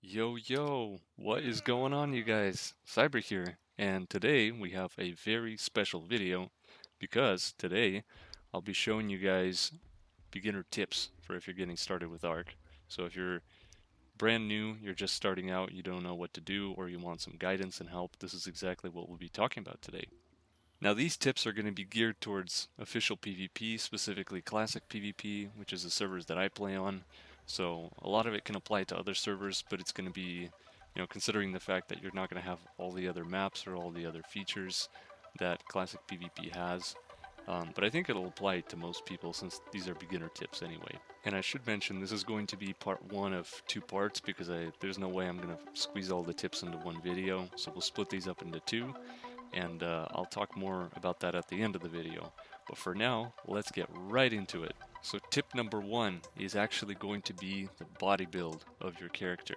Yo, yo, what is going on, you guys? Cyber here, and today we have a very special video because today I'll be showing you guys beginner tips for if you're getting started with Arc. So if you're brand new, you're just starting out, you don't know what to do, or you want some guidance and help, this is exactly what we'll be talking about today. Now these tips are going to be geared towards official PvP, specifically classic PvP, which is the servers that I play on. So a lot of it can apply to other servers, but it's going to be, considering the fact that you're not going to have all the other maps or all the other features that classic PvP has. But I think it'll apply to most people since these are beginner tips anyway. And I should mention this is going to be part one of two parts because there's no way I'm going to squeeze all the tips into one video. So we'll split these up into two, and I'll talk more about that at the end of the video. But for now, let's get right into it. So tip number one is actually going to be the body build of your character.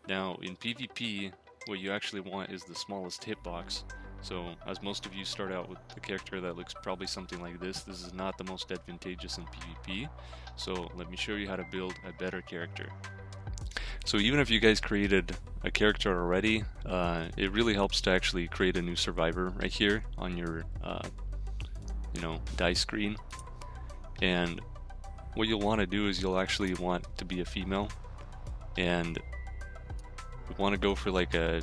Now in PvP, what you actually want is the smallest hitbox. So as most of you start out with a character that looks probably something like this is not the most advantageous in PvP. So let me show you how to build a better character. So even if you guys created a character already, it really helps to actually create a new survivor right here on your, die screen. And what you'll want to do is you'll actually want to be a female, and you want to go for like a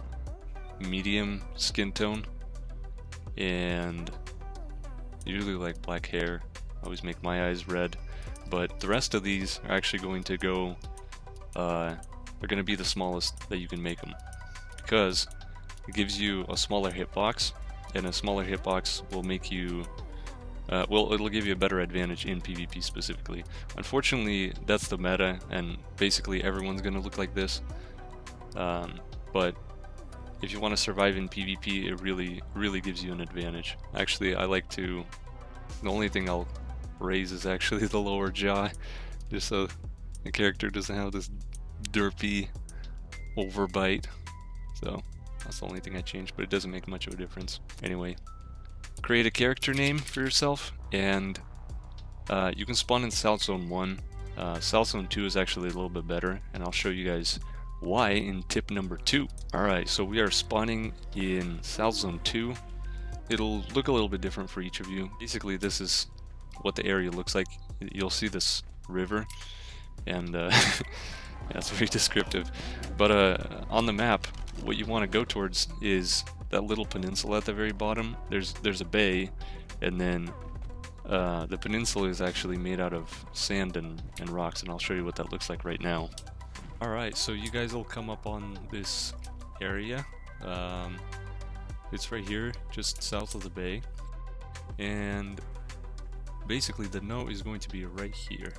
medium skin tone, and usually like black hair. I always make my eyes red, but the rest of these are actually going to go. They're going to be the smallest that you can make them, because it gives you a smaller hitbox, and a smaller hitbox will make you, it'll give you a better advantage in PvP specifically. Unfortunately, that's the meta, and basically everyone's going to look like this, but if you want to survive in PvP, it really gives you an advantage. Actually, the only thing I'll raise is actually the lower jaw, just so the character doesn't have this derpy overbite. So that's the only thing I changed, but it doesn't make much of a difference. Anyway, create a character name for yourself, and you can spawn in South Zone 1. South Zone 2 is actually a little bit better, and I'll show you guys why in tip number 2. Alright, so we are spawning in South Zone 2. It'll look a little bit different for each of you. Basically, this is what the area looks like. You'll see this river, and that's very descriptive. But on the map, what you want to go towards is that little peninsula at the very bottom. There's a bay, and then the peninsula is actually made out of sand and rocks, and I'll show you what that looks like right now. Alright, so you guys will come up on this area. It's right here, just south of the bay, and basically the note is going to be right here.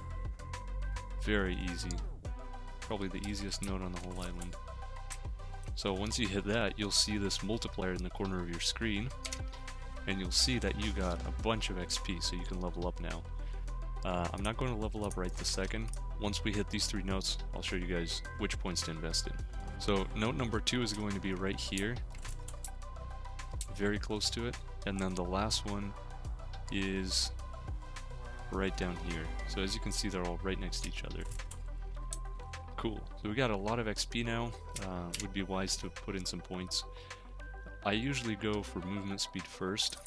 Very easy. Probably the easiest node on the whole island. So once you hit that, you'll see this multiplier in the corner of your screen, and you'll see that you got a bunch of XP, so you can level up now. I'm not going to level up right this second. Once we hit these 3 notes, I'll show you guys which points to invest in. So note number 2 is going to be right here, very close to it, and then the last one is right down here. So as you can see, they're all right next to each other. Cool. So we got a lot of XP now. Would be wise to put in some points. I usually go for movement speed first.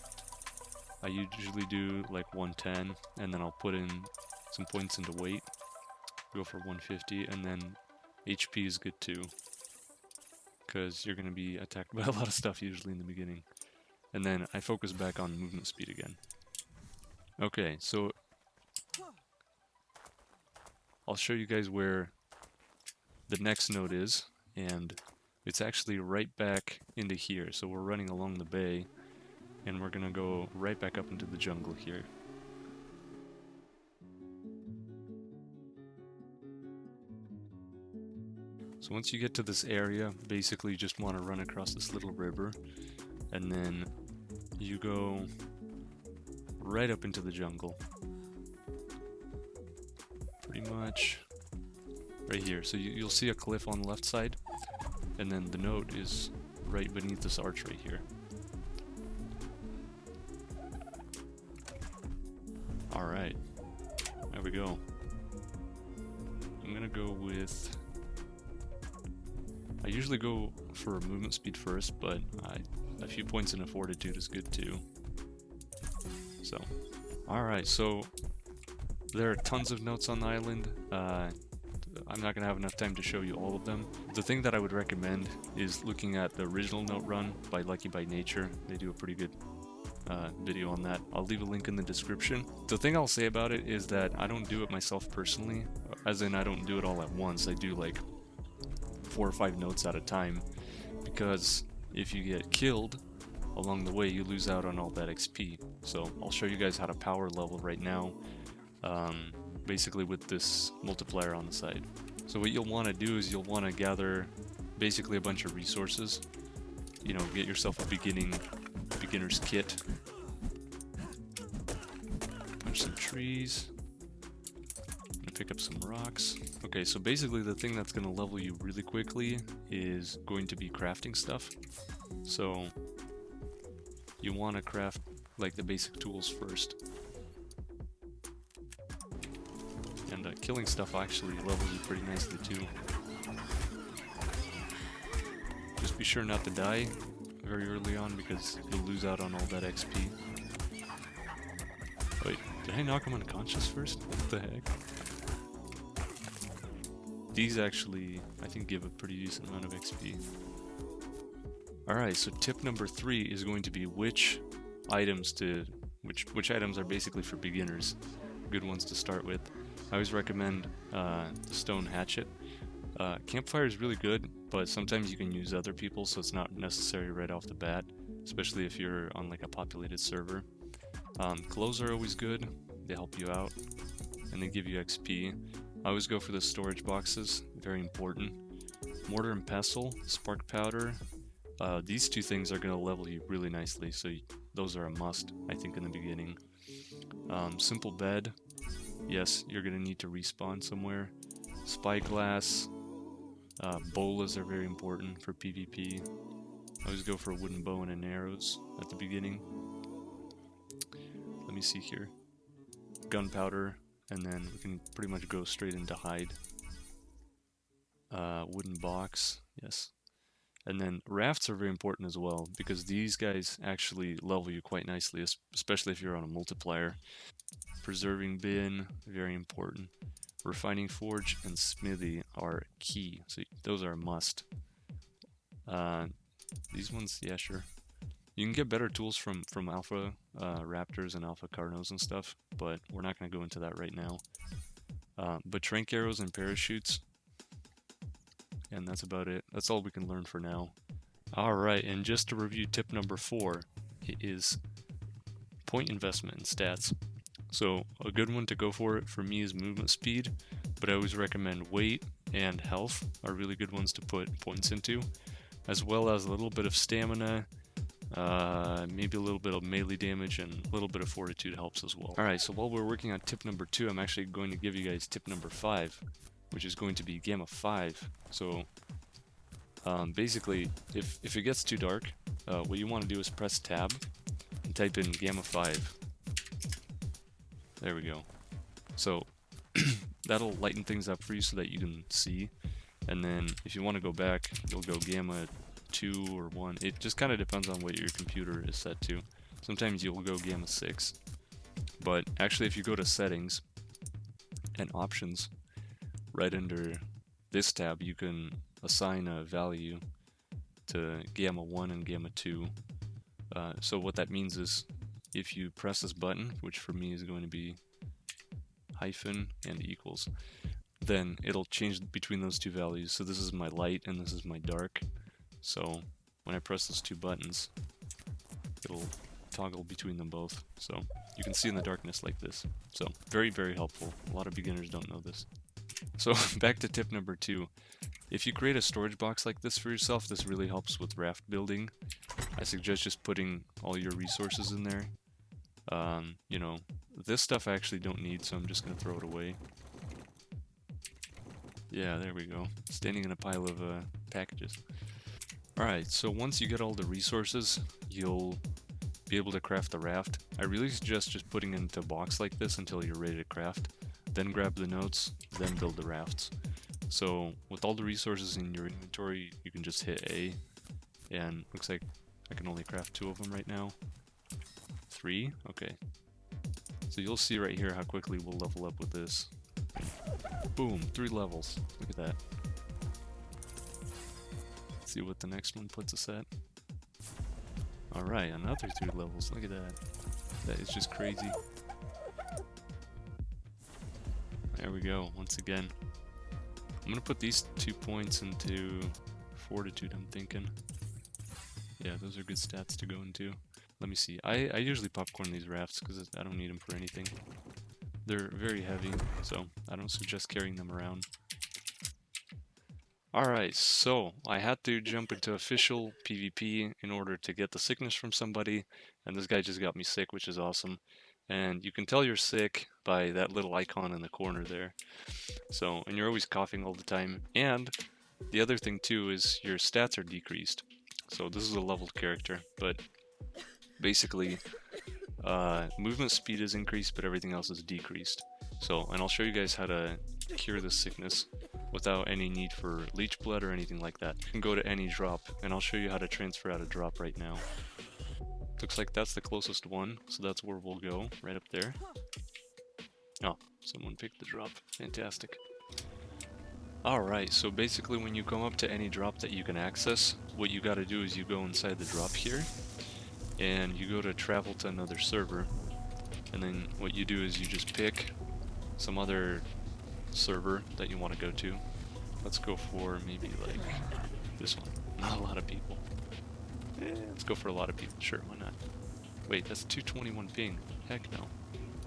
I usually do like 110, and then I'll put in some points into weight. Go for 150, and then HP is good too, because you're going to be attacked by a lot of stuff usually in the beginning. And then I focus back on movement speed again. Okay, so I'll show you guys where the next node is, and it's actually right back into here. So we're running along the bay, and we're gonna go right back up into the jungle here. So once you get to this area, basically you just want to run across this little river, and then you go right up into the jungle. Pretty much right here. So you'll see a cliff on the left side, and then the node is right beneath this arch right here. Alright, there we go. I'm gonna go with I usually go for movement speed first, but a few points in a fortitude is good too. So, alright, so there are tons of notes on the island. I'm not going to have enough time to show you all of them. The thing that I would recommend is looking at the original note run by Lucky by Nature. They do a pretty good video on that. I'll leave a link in the description. The thing I'll say about it is that I don't do it myself personally, as in I don't do it all at once. I do like 4 or 5 notes at a time, because if you get killed along the way, you lose out on all that XP. So I'll show you guys how to power level right now, basically with this multiplier on the side. So what you'll want to do is you'll want to gather basically a bunch of resources. You know, get yourself a beginner's kit. Punch some trees. Gonna pick up some rocks. Okay, so basically the thing that's gonna level you really quickly is going to be crafting stuff. So you want to craft like the basic tools first. And killing stuff actually levels you pretty nicely too. Just be sure not to die very early on, because you'll lose out on all that XP. Wait, did I knock him unconscious first? What the heck? These actually, I think, give a pretty decent amount of XP. Alright, so tip number 3 is going to be which items are basically for beginners. Good ones to start with. I always recommend the stone hatchet. Campfire is really good, but sometimes you can use other people, so it's not necessary right off the bat, especially if you're on like a populated server. Clothes are always good. They help you out, and they give you XP. I always go for the storage boxes, very important. Mortar and pestle, spark powder. These 2 things are going to level you really nicely, so those are a must, I think, in the beginning. Simple bed. Yes, you're going to need to respawn somewhere. Spyglass. Bolas are very important for PvP. I always go for a wooden bow and arrows at the beginning. Let me see here. Gunpowder, and then we can pretty much go straight into hide. Wooden box, yes. And then rafts are very important as well, because these guys actually level you quite nicely, especially if you're on a multiplier. Preserving bin, very important. Refining forge and smithy are key, so those are a must. These ones, yeah, sure. You can get better tools from alpha raptors and alpha carnos and stuff, but we're not going to go into that right now. But trank arrows and parachutes, and that's about it. That's all we can learn for now. Alright, and just to review tip number 4, it is point investment in stats. So a good one to go for me is movement speed, but I always recommend weight and health are really good ones to put points into, as well as a little bit of stamina, maybe a little bit of melee damage, and a little bit of fortitude helps as well. Alright, so while we're working on tip number 2, I'm actually going to give you guys tip number 5, which is going to be Gamma 5. So basically, if it gets too dark, what you want to do is press tab and type in Gamma 5. There we go. So that'll lighten things up for you so that you can see. And then if you want to go back, you'll go Gamma 2 or 1. It just kind of depends on what your computer is set to. Sometimes you'll go Gamma 6. But actually, if you go to settings and options, right under this tab, you can assign a value to Gamma 1 and Gamma 2. So what that means is, if you press this button, which for me is going to be hyphen and equals, then it'll change between those 2 values. So this is my light and this is my dark. So when I press those 2 buttons, it'll toggle between them both. So you can see in the darkness like this. So very, very helpful. A lot of beginners don't know this. So back to tip number 2. If you create a storage box like this for yourself, this really helps with raft building. I suggest just putting all your resources in there. You know, this stuff I actually don't need, so I'm just going to throw it away. Yeah, there we go. Standing in a pile of packages. Alright, so once you get all the resources, you'll be able to craft the raft. I really suggest just putting it into a box like this until you're ready to craft. Then grab the notes, then build the rafts. So with all the resources in your inventory, you can just hit A, and looks like I can only craft 2 of them right now. 3? Okay. So you'll see right here how quickly we'll level up with this. Boom, 3 levels. Look at that. Let's see what the next one puts us at. Alright, another 3 levels. Look at that. That is just crazy. There we go, once again. I'm gonna put these 2 points into fortitude, I'm thinking. Yeah, those are good stats to go into. Let me see. I usually popcorn these rafts because I don't need them for anything. They're very heavy, so I don't suggest carrying them around. Alright, so I had to jump into official PvP in order to get the sickness from somebody, and this guy just got me sick, which is awesome. And you can tell you're sick by that little icon in the corner there. So, and you're always coughing all the time. And the other thing too is your stats are decreased. So this is a leveled character, but basically movement speed is increased, but everything else is decreased. So, and I'll show you guys how to cure this sickness without any need for leech blood or anything like that. You can go to any drop, and I'll show you how to transfer out a drop right now. Looks like that's the closest one, so that's where we'll go, right up there. Oh, someone picked the drop. Fantastic. Alright, so basically when you come up to any drop that you can access, what you gotta do is you go inside the drop here, and you go to travel to another server, and then what you do is you just pick some other server that you want to go to. Let's go for maybe like this one. Not a lot of people. Let's go for a lot of people. Sure, why not? Wait, that's 221 ping. Heck no.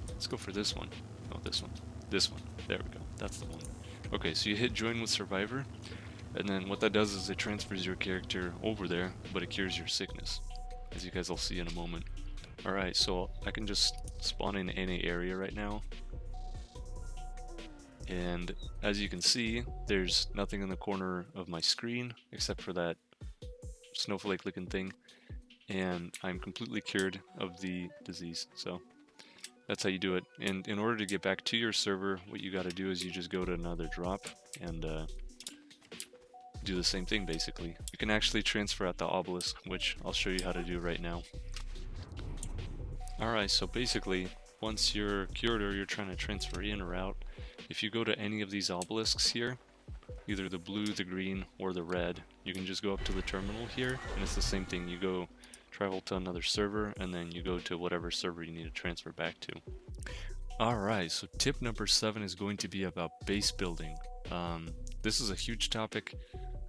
Let's go for this one. No, this one. This one. There we go. That's the one. Okay, so you hit join with survivor, and then what that does is it transfers your character over there, but it cures your sickness, as you guys will see in a moment. Alright, so I can just spawn in any area right now. And as you can see, there's nothing in the corner of my screen except for that snowflake looking thing, and I'm completely cured of the disease. So that's how you do it. And in order to get back to your server, what you got to do is you just go to another drop and do the same thing basically. You can actually transfer out the obelisk, which I'll show you how to do right now. Alright, so basically once you're cured or you're trying to transfer in or out, if you go to any of these obelisks here, either the blue, the green, or the red, you can just go up to the terminal here, and it's the same thing. You go travel to another server, and then you go to whatever server you need to transfer back to. Alright, so tip number 7 is going to be about base building. This is a huge topic.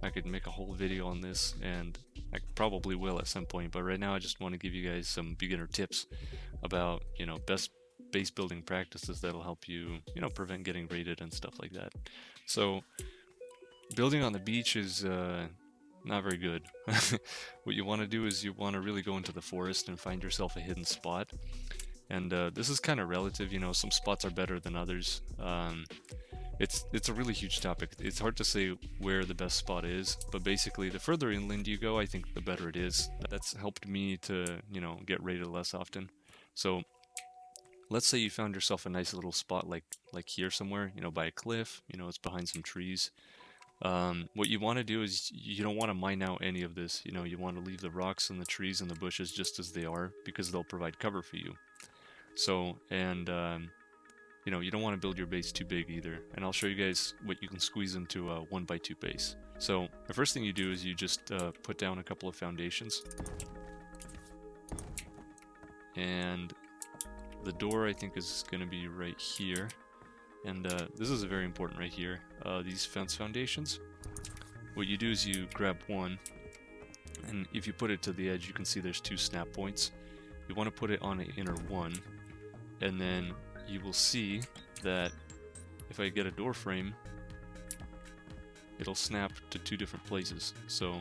I could make a whole video on this, and I probably will at some point, but right now I just want to give you guys some beginner tips about, best base building practices that'll help you, prevent getting raided and stuff like that. So, building on the beach is not very good. What you want to do is you want to really go into the forest and find yourself a hidden spot. And this is kind of relative, some spots are better than others. It's a really huge topic. It's hard to say where the best spot is, but basically the further inland you go, I think the better it is. That's helped me to, get raided less often. So let's say you found yourself a nice little spot like here somewhere, by a cliff, it's behind some trees. What you want to do is you don't want to mine out any of this. You want to leave the rocks and the trees and the bushes just as they are, because they'll provide cover for you. So, and you don't want to build your base too big either. And I'll show you guys what you can squeeze into a 1x2 base. So the first thing you do is you just put down a couple of foundations. And the door I think is going to be right here. And this is very important right here. These fence foundations. What you do is you grab one, and if you put it to the edge, you can see there's 2 snap points. You want to put it on an inner one, and then you will see that if I get a door frame, it'll snap to 2 different places. So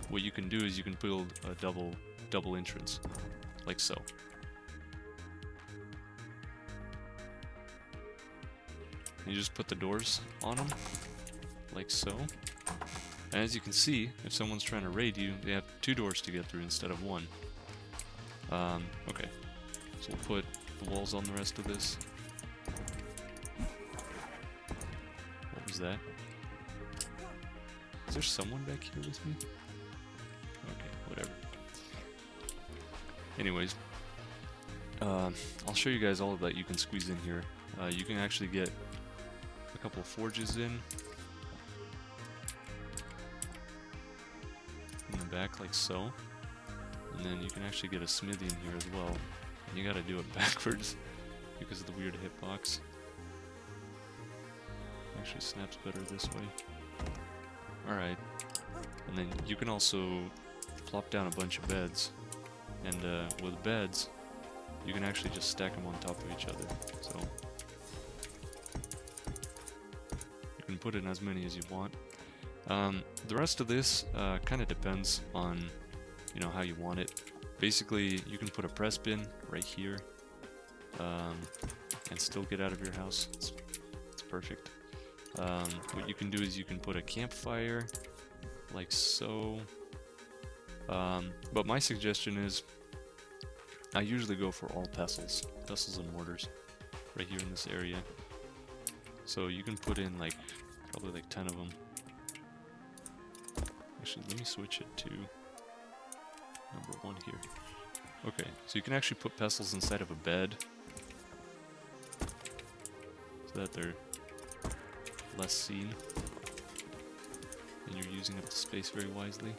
what you can do is you can build a double entrance, like so. You just put the doors on them, like so. And as you can see, if someone's trying to raid you, they have 2 doors to get through instead of 1. Okay, so we'll put the walls on the rest of this. What was is that? Is there someone back here with me? Okay, whatever. Anyways, I'll show you guys all of that you can squeeze in here. You can actually get a couple of forges in the back like so. And then you can actually get a smithy in here as well. And you gotta do it backwards because of the weird hitbox. Actually snaps better this way. Alright. And then you can also plop down a bunch of beds. And with beds, you can actually just stack them on top of each other. So you can put in as many as you want. The rest of this kind of depends on, you know, how you want it. Basically, you can put a press bin right here and still get out of your house. It's perfect. What you can do is you can put a campfire like so. But my suggestion is I usually go for all pestles and mortars right here in this area. So you can put in like probably like 10 of them. Actually, let me switch it to number 1 here. Okay, so you can actually put pestles inside of a bed so that they're less seen and you're using up the space very wisely.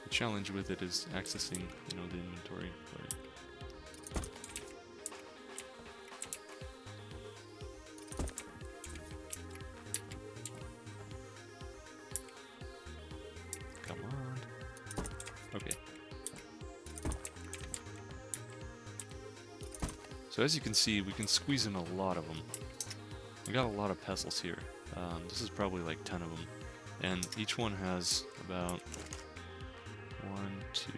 The challenge with it is accessing, you know, the inventory, but come on. Okay. So as you can see, we can squeeze in a lot of them. We got a lot of pestles here. This is probably like 10 of them. And each one has about 1, 2,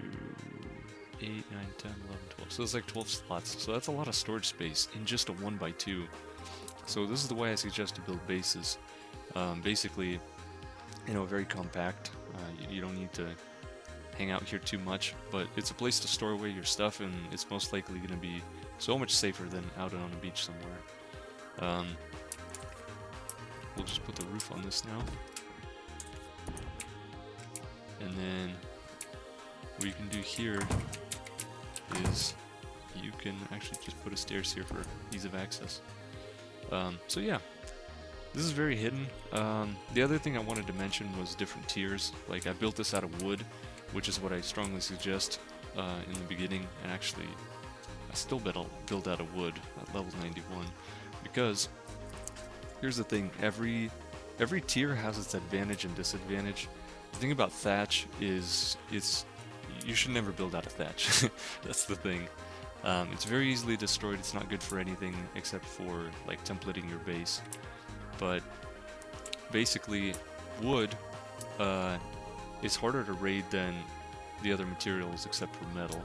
8, 9, 10, 11, 12. So there's like 12 slots. So that's a lot of storage space in just a 1x2. So this is the way I suggest to build bases. Basically, you know, very compact. You don't need to hang out here too much, but it's a place to store away your stuff, and it's most likely going to be so much safer than out on a beach somewhere. We'll just put the roof on this now. And then what you can do here is you can actually just put a stairs here for ease of access. So yeah, this is very hidden. The other thing I wanted to mention was different tiers. Like I built this out of wood, which is what I strongly suggest in the beginning, and actually I still build out of wood at level 91, because here's the thing, every tier has its advantage and disadvantage. The thing about thatch is you should never build out of thatch. That's the thing. It's very easily destroyed. It's not good for anything except for like templating your base. But basically, wood is harder to raid than the other materials except for metal.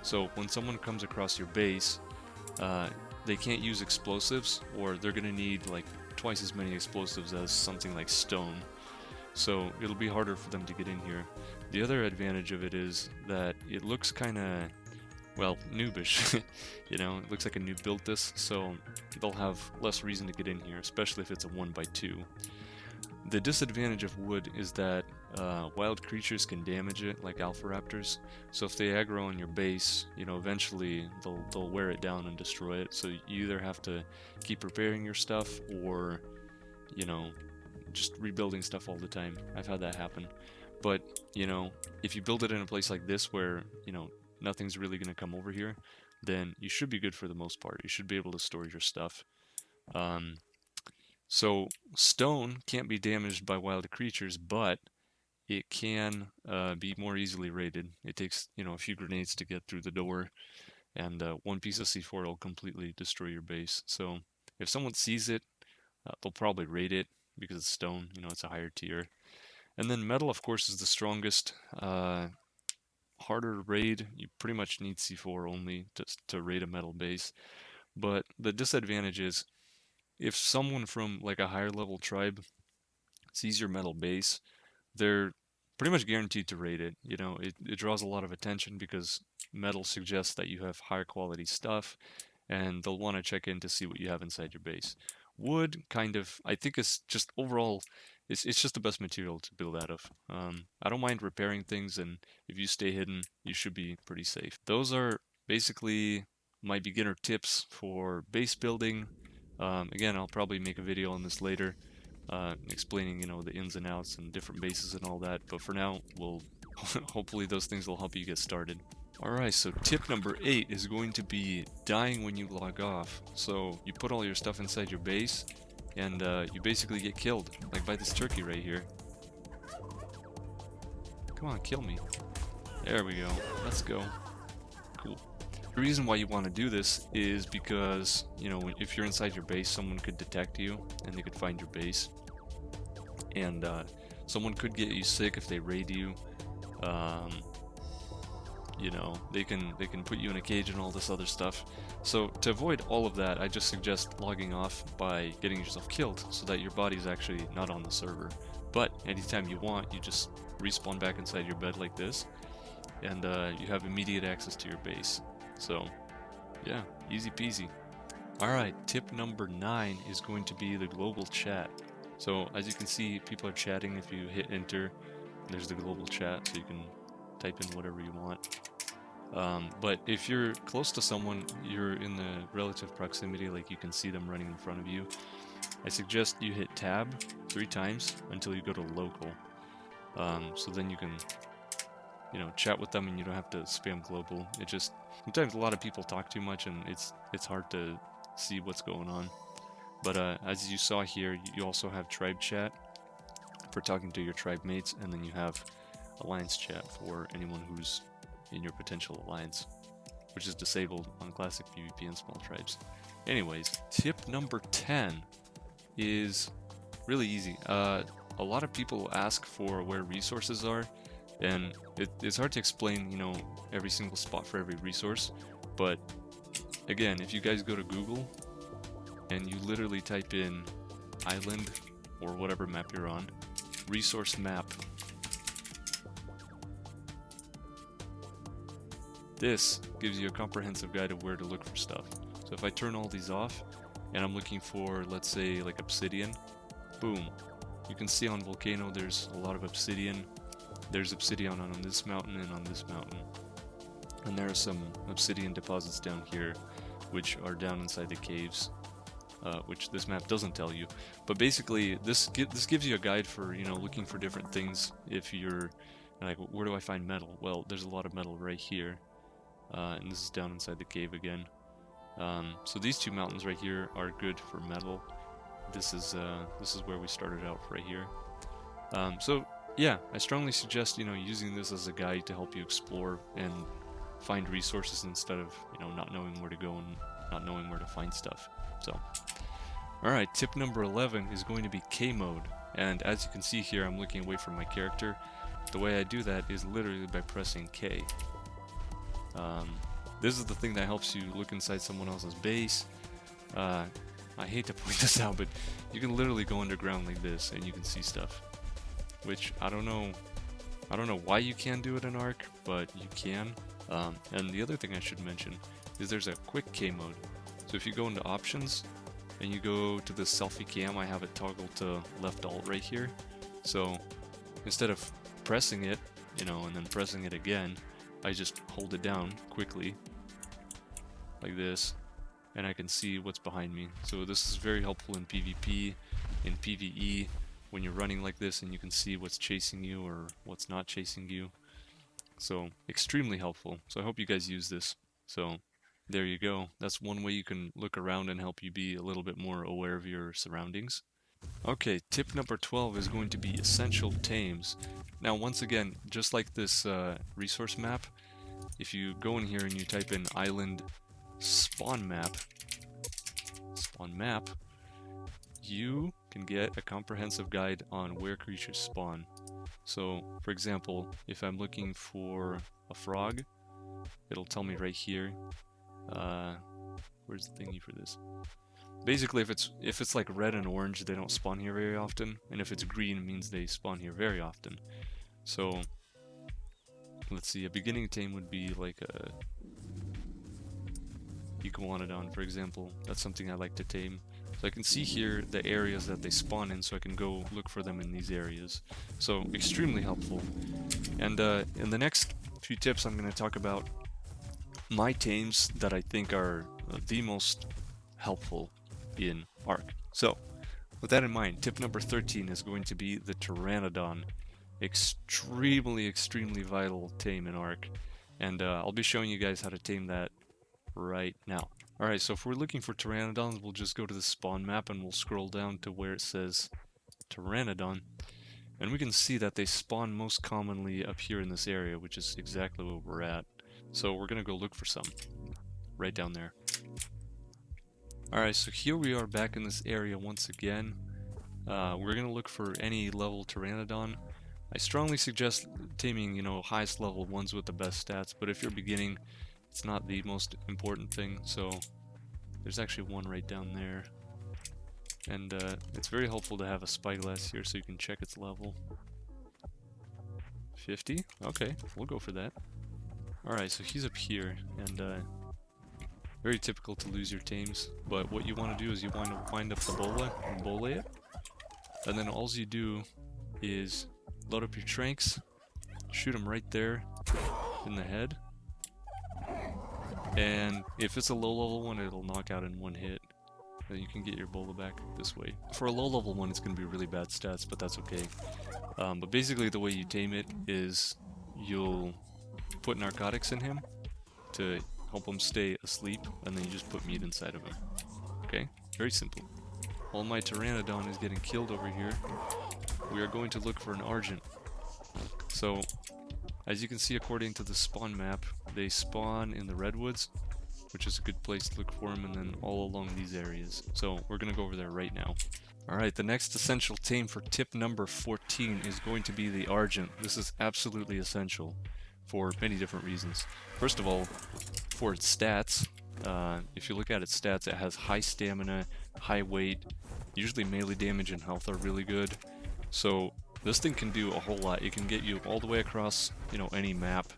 So when someone comes across your base, they can't use explosives, or they're gonna need like twice as many explosives as something like stone. So it'll be harder for them to get in here. The other advantage of it is that it looks kinda, well, noobish. You know, it looks like a noob built this, so they'll have less reason to get in here, especially if it's a 1x2. The disadvantage of wood is that wild creatures can damage it, like alpha raptors. So if they aggro on your base, you know, eventually they'll wear it down and destroy it. So you either have to keep repairing your stuff, or, you know, just rebuilding stuff all the time. I've had that happen. But, you know, if you build it in a place like this where, you know, nothing's really going to come over here, then you should be good for the most part. You should be able to store your stuff. So stone can't be damaged by wild creatures, but it can be more easily raided. It takes, you know, a few grenades to get through the door, and one piece of C4 will completely destroy your base. So if someone sees it, they'll probably raid it because it's stone. You know, it's a higher tier. And then metal, of course, is the strongest. Harder to raid. You pretty much need C4 only to raid a metal base. But the disadvantage is, if someone from like a higher level tribe sees your metal base, they're pretty much guaranteed to raid it. You know, it draws a lot of attention because metal suggests that you have higher quality stuff, and they'll want to check in to see what you have inside your base. Wood, kind of, I think it's just overall, it's just the best material to build out of. I don't mind repairing things, and if you stay hidden, you should be pretty safe. Those are basically my beginner tips for base building. Again, I'll probably make a video on this later, explaining, the ins and outs and different bases and all that. But for now, we'll hopefully those things will help you get started. Alright, so tip number 8 is going to be dying when you log off. So you put all your stuff inside your base, and you basically get killed, like by this turkey right here. Come on, kill me. There we go. Let's go. Cool. The reason why you want to do this is because, if you're inside your base, someone could detect you, and they could find your base. And someone could get you sick if they raid you. They can put you in a cage and all this other stuff. So to avoid all of that, I just suggest logging off by getting yourself killed so that your body's actually not on the server. But anytime you want, you just respawn back inside your bed like this, and you have immediate access to your base. So yeah, easy peasy. Alright, tip number 9 is going to be the global chat. So as you can see, people are chatting. If you hit enter, there's the global chat, so you can type in whatever you want. But if you're close to someone, you're in the relative proximity, like you can see them running in front of you, I suggest you hit tab 3 times until you go to local. So then you can, chat with them and you don't have to spam global. It just, sometimes a lot of people talk too much and it's hard to see what's going on. But as you saw here, you also have tribe chat for talking to your tribe mates, and then you have alliance chat for anyone who's in your potential alliance, which is disabled on classic PvP and small tribes. Anyways, tip number 10 is really easy. A lot of people ask for where resources are, and it's hard to explain, every single spot for every resource. But again, if you guys go to Google and you literally type in island or whatever map you're on, resource map, this gives you a comprehensive guide of where to look for stuff. So if I turn all these off and I'm looking for, let's say, like obsidian, boom, you can see on Volcano there's a lot of obsidian. There's obsidian on this mountain and on this mountain. And there are some obsidian deposits down here, which are down inside the caves, which this map doesn't tell you. But basically, this gives you a guide for, looking for different things. If you're like, where do I find metal? Well, there's a lot of metal right here. And this is down inside the cave again. So these 2 mountains right here are good for metal. This is where we started out right here. So yeah, I strongly suggest using this as a guide to help you explore and find resources instead of not knowing where to go and not knowing where to find stuff. So alright, tip number 11 is going to be K mode, and as you can see here, I'm looking away from my character. The way I do that is literally by pressing K. This is the thing that helps you look inside someone else's base. I hate to point this out, but you can literally go underground like this and you can see stuff, which I don't know why you can't do it in Ark, but you can. And the other thing I should mention is there's a quick K mode. So if you go into options and you go to the selfie cam, I have it toggled to left alt right here. So instead of pressing it, and then pressing it again, I just hold it down quickly like this, and I can see what's behind me. So this is very helpful in PvP, in PvE, when you're running like this and you can see what's chasing you or what's not chasing you. So extremely helpful. So I hope you guys use this. So there you go. That's one way you can look around and help you be a little bit more aware of your surroundings. Okay, tip number 12 is going to be essential tames. Now once again, just like this resource map, if you go in here and you type in island spawn map, you can get a comprehensive guide on where creatures spawn. So for example, if I'm looking for a frog, it'll tell me right here. Where's the thingy for this? Basically, if it's like red and orange, they don't spawn here very often, and if it's green, it means they spawn here very often. So let's see, a beginning tame would be like iguanodon, for example. That's something I like to tame. So I can see here the areas that they spawn in, so I can go look for them in these areas. So extremely helpful. And in the next few tips, I'm going to talk about my tames that I think are the most helpful in Ark. So with that in mind, tip number 13 is going to be the Pteranodon. Extremely vital tame in Ark. And I'll be showing you guys how to tame that right now. Alright, so if we're looking for Pteranodons, we'll just go to the spawn map and we'll scroll down to where it says Pteranodon. And we can see that they spawn most commonly up here in this area, which is exactly where we're at. So we're gonna go look for some. Right down there. Alright, so here we are back in this area once again. We're gonna look for any level Pteranodon. I strongly suggest taming, you know, highest level ones with the best stats, but if you're beginning, it's not the most important thing. So there's actually one right down there. And it's very helpful to have a spyglass here so you can check its level. 50? Okay, we'll go for that. Alright, so he's up here, and very typical to lose your tames, but what you want to do is you want to wind up the bola and bole it, and then all you do is load up your tranks, shoot him right there in the head, and if it's a low level one, it'll knock out in one hit. Then you can get your bola back this way. For a low level one, it's going to be really bad stats, but that's okay. But basically the way you tame it is you'll put narcotics in him to help him stay asleep, and then you just put meat inside of him. Okay? Very simple. While my Pteranodon is getting killed over here, we are going to look for an Argent. So, as you can see according to the spawn map, they spawn in the redwoods, which is a good place to look for them, and then all along these areas. So we're going to go over there right now. Alright, the next essential tame for tip number 14 is going to be the Argent. This is absolutely essential for many different reasons. First of all, for its stats, if you look at its stats, it has high stamina, high weight, usually melee damage and health are really good. So this thing can do a whole lot. It can get you all the way across, you know, any map.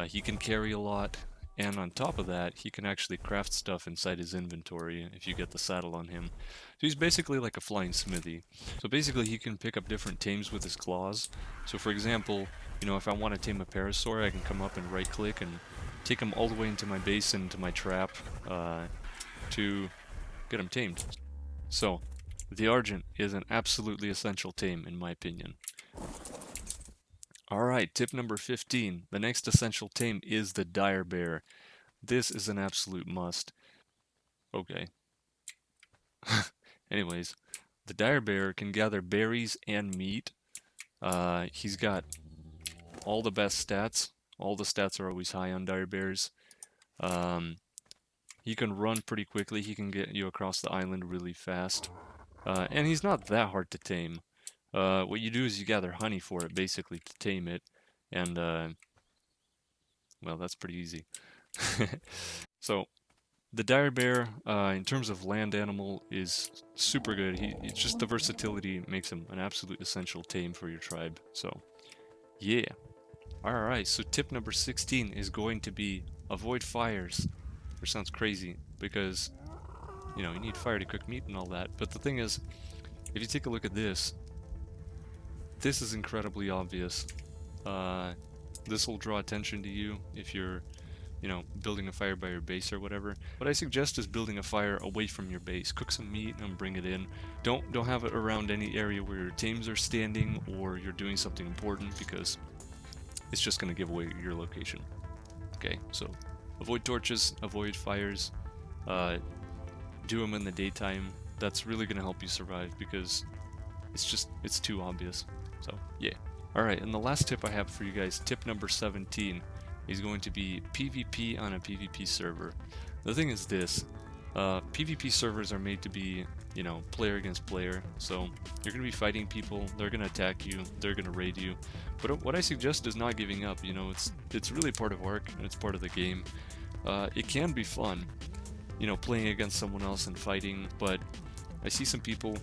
He can carry a lot. And on top of that, he can actually craft stuff inside his inventory if you get the saddle on him. So he's basically like a flying smithy. So basically he can pick up different tames with his claws. So for example, you know, if I want to tame a parasaur, I can come up and right click and take him all the way into my base and into my trap to get him tamed. So the Argent is an absolutely essential tame in my opinion. Alright, tip number 15. The next essential tame is the dire bear. This is an absolute must. Okay. Anyways, the dire bear can gather berries and meat. He's got all the best stats. All the stats are always high on dire bears. He can run pretty quickly. He can get you across the island really fast. And he's not that hard to tame. What you do is you gather honey for it, basically, to tame it, and, well, that's pretty easy. So, the dire bear, in terms of land animal, is super good. It's just the versatility makes him an absolute essential tame for your tribe, so, yeah. Alright, so tip number 16 is going to be avoid fires, which sounds crazy, because, you know, you need fire to cook meat and all that, but the thing is, if you take a look at this, this is incredibly obvious. This will draw attention to you if you're, you know, building a fire by your base or whatever. What I suggest is building a fire away from your base. Cook some meat and bring it in. Don't have it around any area where your tames are standing or you're doing something important, because it's just going to give away your location. Okay, so avoid torches, avoid fires, do them in the daytime. That's really going to help you survive, because it's too obvious. So, yeah. Alright, and the last tip I have for you guys, tip number 17, is going to be PvP on a PvP server. The thing is this, PvP servers are made to be, you know, player against player, so you're going to be fighting people, they're going to attack you, they're going to raid you, but what I suggest is not giving up. You know, it's really part of Ark, and it's part of the game. It can be fun, you know, playing against someone else and fighting, but I see some people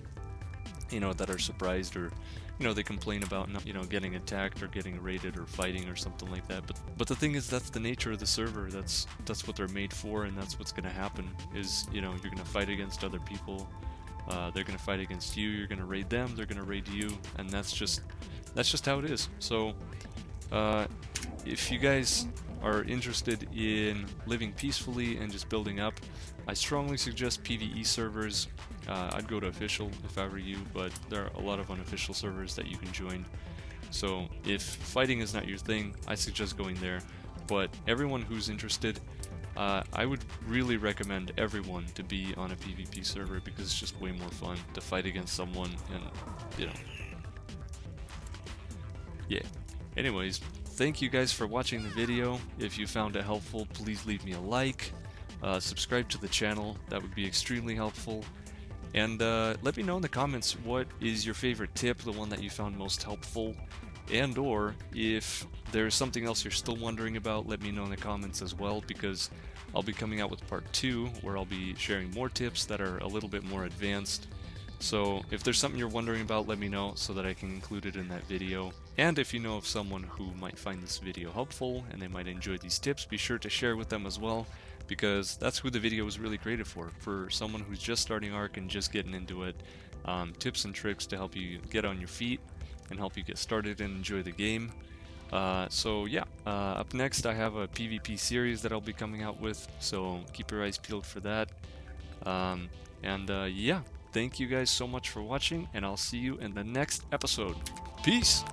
that are surprised, or they complain about not, getting attacked or getting raided or fighting or something like that. But the thing is, that's the nature of the server. That's what they're made for, and that's what's going to happen. Is you're going to fight against other people. They're going to fight against you. You're going to raid them. They're going to raid you, and that's just how it is. So if you guys are interested in living peacefully and just building up, I strongly suggest PvE servers. I'd go to official if I were you, but there are a lot of unofficial servers that you can join. So if fighting is not your thing, I suggest going there. But everyone who's interested, I would really recommend everyone to be on a PvP server, because it's just way more fun to fight against someone, and yeah. Anyways, thank you guys for watching the video. If you found it helpful, please leave me a like, subscribe to the channel, that would be extremely helpful. And let me know in the comments what is your favorite tip, the one that you found most helpful, and or if there's something else you're still wondering about, let me know in the comments as well, because I'll be coming out with part 2 where I'll be sharing more tips that are a little bit more advanced. So if there's something you're wondering about, let me know so that I can include it in that video. And if you know of someone who might find this video helpful and they might enjoy these tips, be sure to share with them as well, because that's who the video was really created for someone who's just starting Ark and just getting into it. Tips and tricks to help you get on your feet and help you get started and enjoy the game. So yeah, up next I have a PvP series that I'll be coming out with, so keep your eyes peeled for that. Yeah, thank you guys so much for watching, and I'll see you in the next episode. Peace!